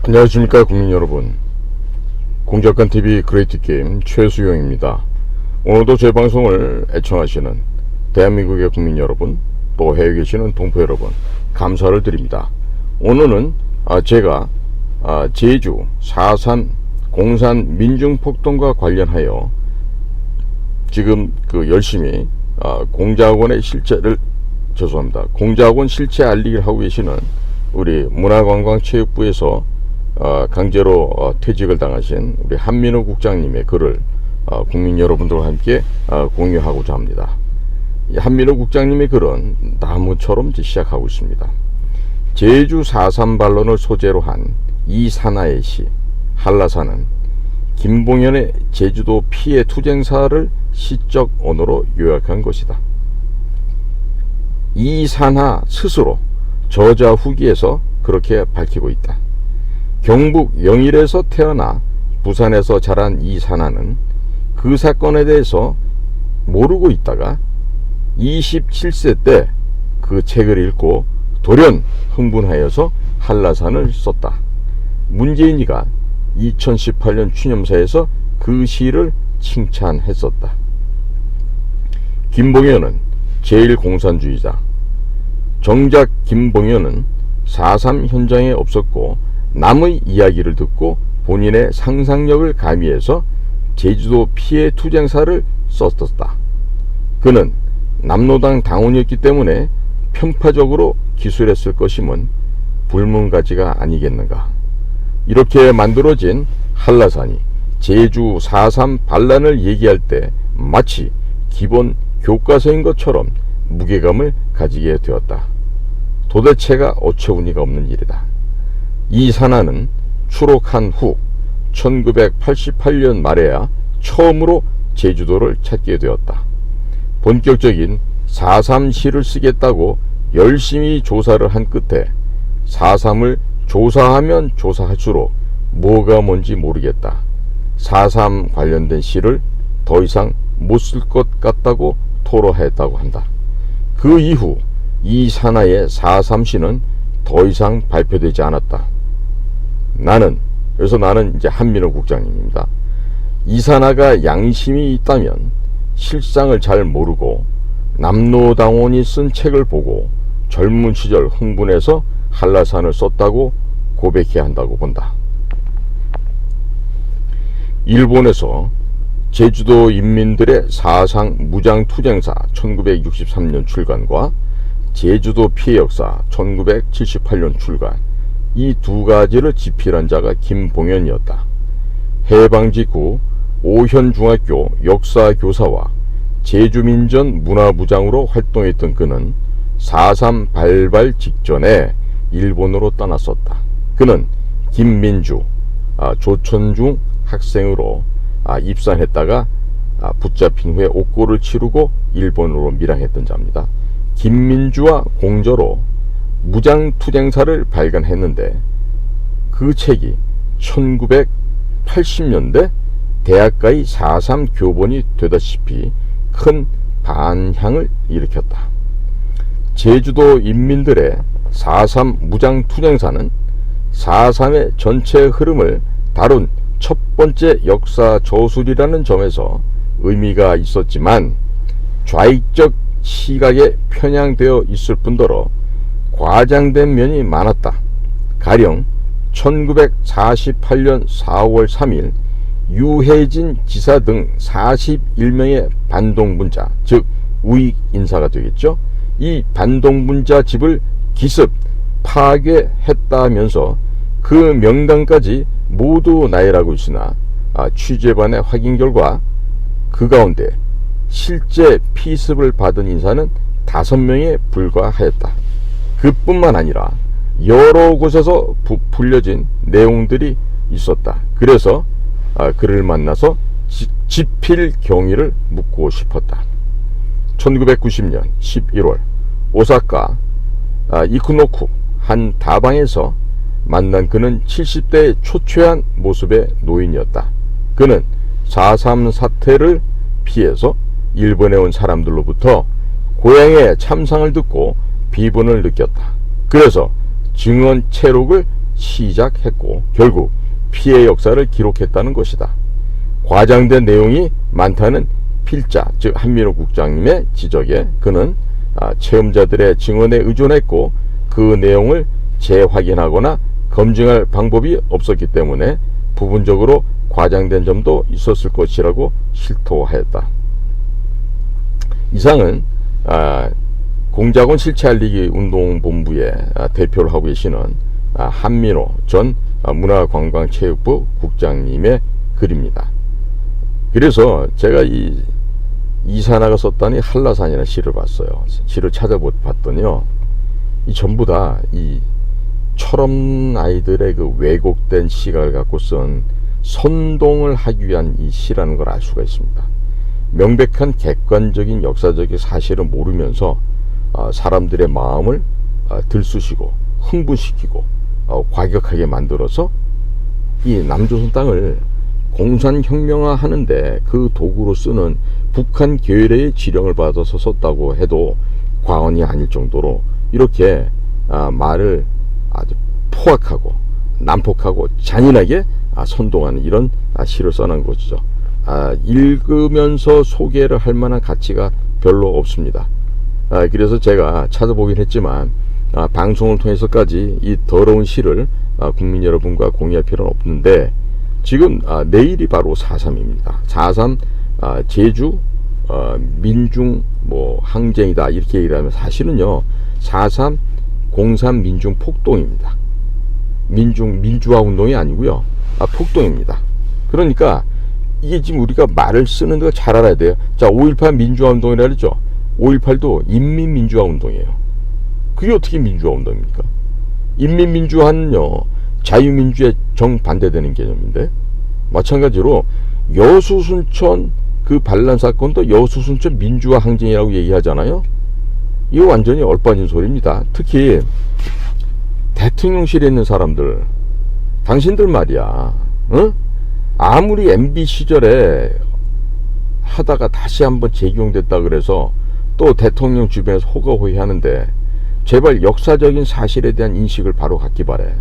안녕하십니까 국민 여러분. 공작관TV 그레이트게임 최수용입니다. 오늘도 제 방송을 애청하시는 대한민국의 국민 여러분, 또 해외에 계시는 동포 여러분, 감사를 드립니다. 오늘은 제가 제주 4.3 공산 민중폭동과 관련하여 지금 열심히 공작원의 실체를 공작원 실체 알리기를 하고 계시는 우리 문화관광체육부에서 강제로 퇴직을 당하신 우리 한민호 국장님의 글을 국민 여러분들과 함께 공유하고자 합니다. 이 한민호 국장님의 글은 나무처럼 시작하고 있습니다. 제주 4.3 반론을 소재로 한 이산하의 시 한라산은 김봉현의 제주도 피해 투쟁사를 시적 언어로 요약한 것이다. 이산하 스스로 저자 후기에서 그렇게 밝히고 있다. 경북 영일에서 태어나 부산에서 자란 이산하는 그 사건에 대해서 모르고 있다가 27세 때 그 책을 읽고 돌연 흥분하여서 한라산을 썼다. 문재인이가 2018년 추념사에서 그 시를 칭찬했었다. 김봉현은 제1공산주의자. 정작 김봉현은 4.3 현장에 없었고 남의 이야기를 듣고 본인의 상상력을 가미해서 제주도 피해 투쟁사를 썼었다. 그는 남로당 당원이었기 때문에 편파적으로 기술했을 것임은 불문가지가 아니겠는가. 이렇게 만들어진 한라산이 제주 4.3 반란을 얘기할 때 마치 기본 교과서인 것처럼 무게감을 가지게 되었다. 도대체가 어처구니가 없는 일이다. 이산하는 추록한 후 1988년 말에야 처음으로 제주도를 찾게 되었다. 본격적인 4.3 시를 쓰겠다고 열심히 조사를 한 끝에 4.3을 조사하면 조사할수록 뭐가 뭔지 모르겠다. 4.3 관련된 시를 더 이상 못 쓸 것 같다고 토로했다고 한다. 그 이후 이산하의 4.3 시는 더 이상 발표되지 않았다. 나는 이제 한민호 국장님입니다. 이산하가 양심이 있다면 실상을 잘 모르고 남로당원이 쓴 책을 보고 젊은 시절 흥분해서 한라산을 썼다고 고백해야 한다고 본다. 일본에서 제주도 인민들의 사상 무장투쟁사 1963년 출간과 제주도 피해 역사 1978년 출간, 이 두 가지를 집필한 자가 김봉현이었다. 해방 직후 오현중학교 역사교사와 제주민전 문화부장으로 활동했던 그는 4.3 발발 직전에 일본으로 떠났었다. 그는 김민주, 조천중 학생으로 입산했다가 붙잡힌 후에 옥고를 치르고 일본으로 밀항했던 자입니다. 김민주와 공저로 무장투쟁사를 발간했는데 그 책이 1980년대 대학가의 4.3 교본이 되다시피 큰 반향을 일으켰다. 제주도 인민들의 4.3 무장투쟁사는 4.3의 전체 흐름을 다룬 첫 번째 역사 저술이라는 점에서 의미가 있었지만 좌익적 시각에 편향되어 있을 뿐더러 과장된 면이 많았다. 가령 1948년 4월 3일 유해진 지사 등 41명의 반동분자, 즉 우익 인사가 되겠죠. 이 반동분자 집을 기습 파괴했다면서 그 명단까지 모두 나열하고 있으나 취재반의 확인 결과 그 가운데 실제 피습을 받은 인사는 5명에 불과하였다. 그뿐만 아니라 여러 곳에서 불려진 내용들이 있었다. 그래서 그를 만나서 집필 경위를 묻고 싶었다. 1990년 11월 오사카 이쿠노쿠 한 다방에서 만난 그는 70대의 초췌한 모습의 노인이었다. 그는 4.3 사태를 피해서 일본에 온 사람들로부터 고향의 참상을 듣고 비분을 느꼈다. 그래서 증언 채록을 시작했고 결국 피해 역사를 기록했다는 것이다. 과장된 내용이 많다는 필자, 즉 한민호 국장님의 지적에 그는 체험자들의 증언에 의존했고 그 내용을 재확인하거나 검증할 방법이 없었기 때문에 부분적으로 과장된 점도 있었을 것이라고 실토하였다. 이상은 공작원 실체 알리기 운동본부의 대표를 하고 계시는 한민호 전 문화관광체육부 국장님의 글입니다. 그래서 제가 이산화가 썼다니 한라산이라는 시를 봤어요. 시를 찾아봤더니요, 이 전부 다 이 철없는 아이들의 그 왜곡된 시각을 갖고 쓴 선동을 하기 위한 이 시라는 걸 알 수가 있습니다. 명백한 객관적인 역사적인 사실을 모르면서 사람들의 마음을 들쑤시고 흥분시키고 과격하게 만들어서 이 남조선 땅을 공산혁명화 하는데 그 도구로 쓰는 북한 계열의 지령을 받아서 썼다고 해도 과언이 아닐 정도로 이렇게 말을 아주 포악하고 난폭하고 잔인하게 선동하는 이런 시를 써놓은 것이죠. 읽으면서 소개를 할 만한 가치가 별로 없습니다. 그래서 제가 찾아보긴 했지만 방송을 통해서까지 이 더러운 시를 국민 여러분과 공유할 필요는 없는데, 지금 내일이 바로 4.3입니다. 4.3 제주 민중 항쟁이다 이렇게 얘기를 하면 사실은요 4.3 공산 민중 폭동입니다. 민주화 운동이 아니고요, 폭동입니다. 그러니까 이게 지금 우리가 말을 쓰는 거 잘 알아야 돼요. 자, 5.18 민주화 운동이라 그랬죠. 5.18도 인민민주화 운동이에요. 그게 어떻게 민주화 운동입니까? 인민민주화는요 자유민주에 정반대되는 개념인데, 마찬가지로 여수순천 그 반란 사건도 여수순천 민주화 항쟁이라고 얘기하잖아요. 이거 완전히 얼빠진 소리입니다. 특히 대통령실에 있는 사람들, 당신들 말이야, 응? 아무리 MB 시절에 하다가 다시 한번 재기용됐다 그래서 또 대통령 주변에서 호가호위 하는데, 제발 역사적인 사실에 대한 인식을 바로 갖기 바래.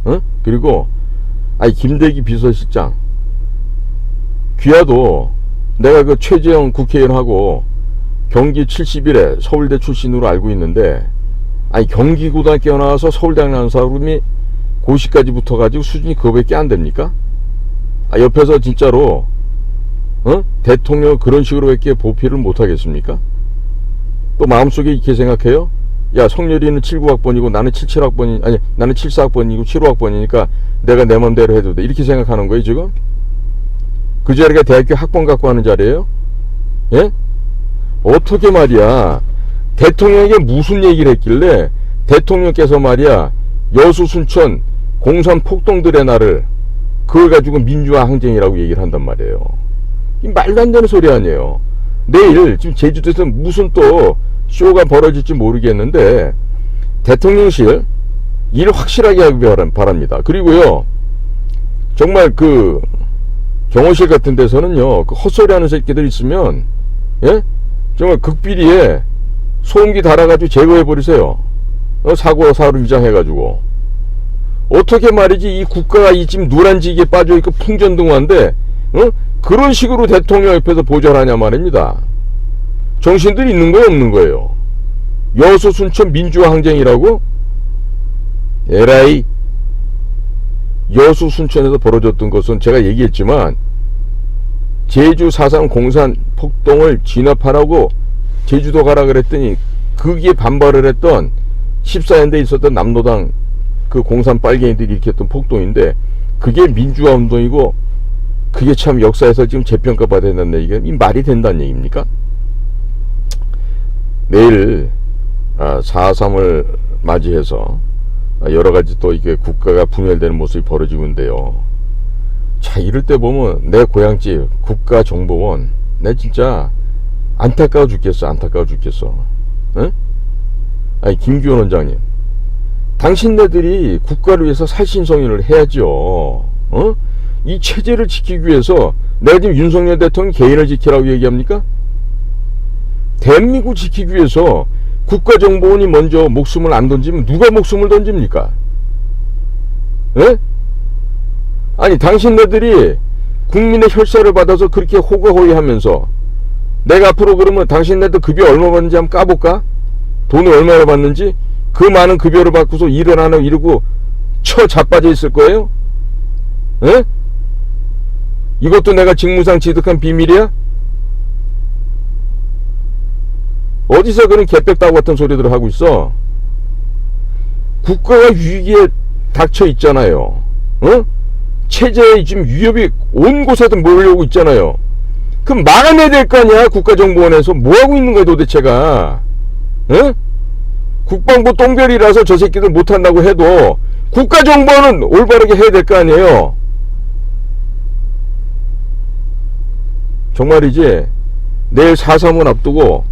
응? 그리고 김대기 비서실장 귀하도 내가 그 최재형 국회의원하고 경기 71회 서울대 출신으로 알고 있는데, 경기고등학교 나와서 서울대학 나온 사람이 고시까지 붙어가지고 수준이 그거밖에 안 됩니까? 옆에서 진짜로 대통령 그런 식으로 밖에 보필을 못하겠습니까? 또 마음속에 이렇게 생각해요. 야, 성렬이는 79학번이고 나는 77학번이 아니 나는 74학번이고 75학번이니까 내가 내 맘대로 해도 돼, 이렇게 생각하는 거예요 지금? 그 자리가 대학교 학번 갖고 하는 자리예요? 예? 어떻게 말이야, 대통령에게 무슨 얘기를 했길래 대통령께서 말이야 여수 순천 공산 폭동들의 날을 그걸 가지고 민주화 항쟁이라고 얘기를 한단 말이에요. 이 말도 안 되는 소리 아니에요. 내일 지금 제주도에서 무슨 또 쇼가 벌어질지 모르겠는데 대통령실 일 확실하게 하기 바랍니다. 그리고요 정말 그 경호실 같은 데서는요 그 헛소리 하는 새끼들 있으면 정말 극비리에 소음기 달아가지고 제거해버리세요. 사고로 위장해가지고. 어떻게 말이지 이 국가가 이 지금 노란지기에 빠져있고 풍전등화인데 그런 식으로 대통령 옆에서 보좌하냐 말입니다. 정신들이 있는 거예요 없는 거예요? 여수 순천 민주화 항쟁이라고? 에라이, 여수 순천에서 벌어졌던 것은 제가 얘기했지만 제주 4.3 공산 폭동을 진압하라고 제주도 가라 그랬더니 거기에 반발을 했던 14년대에 있었던 남로당 그 공산 빨갱이들이 일으켰던 폭동인데, 그게 민주화 운동이고 그게 참 역사에서 지금 재평가 받아야 된다는 얘기가 이 말이 된다는 얘기입니까? 내일 4.3을 맞이해서 여러가지 또 이게 국가가 분열되는 모습이 벌어지고 있는데요. 자, 이럴 때 보면 내 고향집 국가정보원 내 진짜 안타까워 죽겠어. 응? 김규현 원장님, 당신네들이 국가를 위해서 살신성인을 해야죠. 이 체제를 지키기 위해서 내가 지금 윤석열 대통령 개인을 지키라고 얘기합니까? 대한민국 지키기 위해서 국가정보원이 먼저 목숨을 안 던지면 누가 목숨을 던집니까? 에? 아니 당신네들이 국민의 혈세를 받아서 그렇게 호가호위하면서 내가 앞으로 그러면 당신네들 급여 얼마 받는지 한번 까볼까? 돈을 얼마나 받는지? 그 많은 급여를 받고서 일을 안 하고 이러고 처 자빠져 있을 거예요? 에? 이것도 내가 직무상 지득한 비밀이야? 어디서 그런 개백다구 같은 소리들을 하고 있어? 국가가 위기에 닥쳐 있잖아요. 어? 체제에 지금 위협이 온 곳에도 몰려오고 있잖아요. 그럼 막아내야 될 거 아니야? 국가정보원에서 뭐하고 있는 거야 도대체가? 어? 국방부 똥별이라서 저 새끼들 못한다고 해도 국가정보원은 올바르게 해야 될 거 아니에요? 정말이지 내일 4.3을 앞두고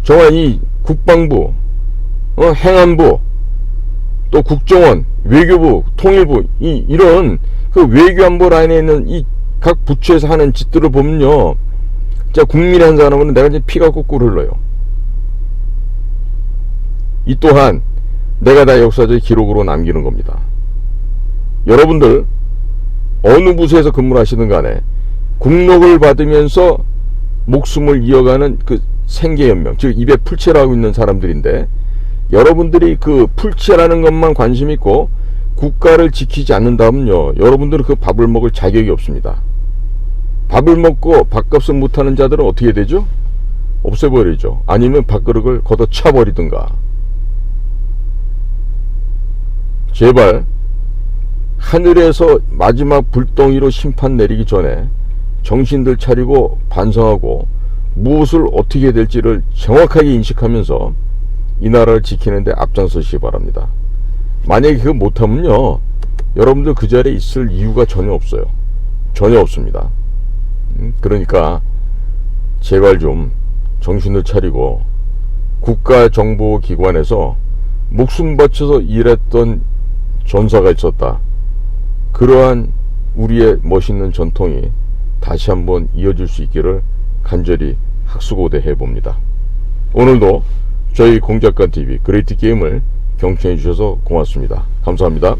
정말 이 국방부, 행안부, 또 국정원, 외교부, 통일부 이런 그 외교안보 라인에 있는 이 각 부처에서 하는 짓들을 보면요, 진짜 국민의 한 사람은 내가 이제 피가 꾹꾹 흘러요. 이 또한 내가 다 역사적 기록으로 남기는 겁니다. 여러분들 어느 부서에서 근무를 하시든 간에 국록을 받으면서 목숨을 이어가는 그 생계연명, 즉 입에 풀칠을 하고 있는 사람들인데, 여러분들이 그 풀칠하는 것만 관심 있고 국가를 지키지 않는다면요, 여러분들은 그 밥을 먹을 자격이 없습니다. 밥을 먹고 밥값을 못하는 자들은 어떻게 되죠? 없애버리죠. 아니면 밥그릇을 걷어차버리든가. 제발 하늘에서 마지막 불덩이로 심판 내리기 전에 정신들 차리고 반성하고 무엇을 어떻게 해야 될지를 정확하게 인식하면서 이 나라를 지키는데 앞장서시기 바랍니다. 만약에 그거 못하면요, 여러분들 그 자리에 있을 이유가 전혀 없어요. 전혀 없습니다. 그러니까 제발 좀 정신을 차리고 국가정보기관에서 목숨 바쳐서 일했던 전사가 있었다. 그러한 우리의 멋있는 전통이 다시 한번 이어질 수 있기를 간절히 학수고대해 봅니다. 오늘도 저희 공작관TV 그레이트 게임을 경청해 주셔서 고맙습니다. 감사합니다.